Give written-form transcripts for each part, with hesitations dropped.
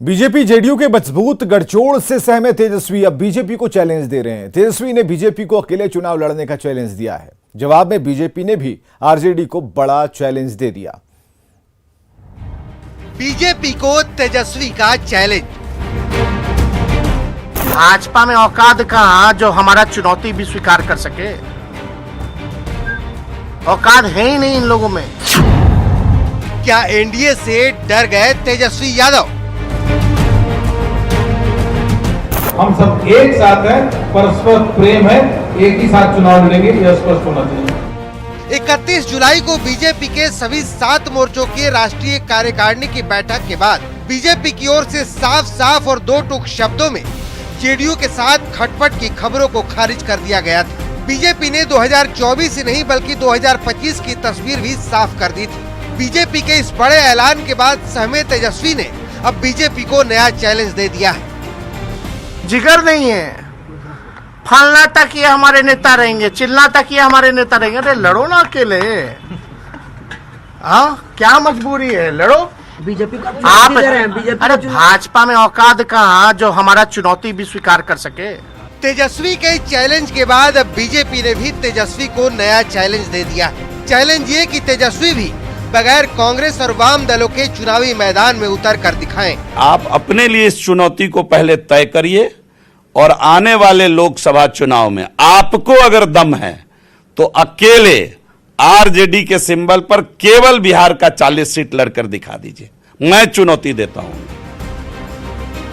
BJP JDU के मजबूत गठजोड़ से सहमे तेजस्वी अब बीजेपी को चैलेंज दे रहे हैं। तेजस्वी ने बीजेपी को अकेले चुनाव लड़ने का चैलेंज दिया है। जवाब में बीजेपी ने भी आरजेडी को बड़ा चैलेंज दे दिया। बीजेपी को तेजस्वी का चैलेंज। भाजपा में औकात कहां जो हमारा चुनौती भी स्वीकार कर सके। औकात है ही नहीं इन लोगों में। क्या एनडीए से डर गए तेजस्वी यादव? हम सब एक साथ हैं, परस्पर प्रेम है, एक ही साथ चुनाव लड़ेंगे, यह स्पष्ट होना चाहिए। 31 जुलाई को बीजेपी के सभी 7 मोर्चों के राष्ट्रीय कार्यकारिणी की बैठक के बाद बीजेपी की ओर से साफ साफ और दो टूक शब्दों में जेडीयू के साथ खटपट की खबरों को खारिज कर दिया गया था। बीजेपी ने 2024 ही नहीं बल्कि 2025 की तस्वीर भी साफ कर दी थी। बीजेपी के इस बड़े ऐलान के बाद सहमे तेजस्वी ने अब बीजेपी को नया चैलेंज दे दिया है। जिगर नहीं है, फलना तक ये हमारे नेता रहेंगे, चिल्ला तक ये हमारे नेता रहेंगे। अरे लड़ो ना अकेले। हाँ, क्या मजबूरी है, लड़ो। बीजेपी को आप अरे भाजपा में औकात कहां जो हमारा चुनौती भी स्वीकार कर सके। तेजस्वी के चैलेंज के बाद अब बीजेपी ने भी तेजस्वी को नया चैलेंज दे दिया है। चैलेंज ये कि तेजस्वी भी बगैर कांग्रेस और वाम दलों के चुनावी मैदान में उतर कर दिखाएं। आप अपने लिए इस चुनौती को पहले तय करिए और आने वाले लोकसभा चुनाव में आपको अगर दम है तो अकेले आरजेडी के सिंबल पर केवल बिहार का 40 सीट लड़कर दिखा दीजिए। मैं चुनौती देता हूं।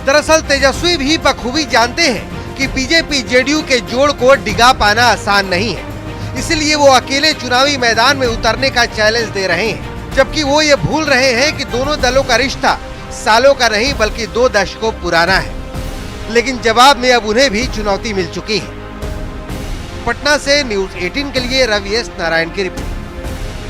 दरअसल तेजस्वी भी बखूबी जानते हैं कि बीजेपी जेडीयू के जोड़ को डिगा पाना आसान नहीं है, इसलिए वो अकेले चुनावी मैदान में उतरने का चैलेंज दे रहे हैं। जबकि वो ये भूल रहे हैं कि दोनों दलों का रिश्ता सालों का नहीं बल्कि 2 दशकों पुराना है। लेकिन जवाब में अब उन्हें भी चुनौती मिल चुकी है। पटना से न्यूज़ 18 के लिए रवि एस नारायण की रिपोर्ट।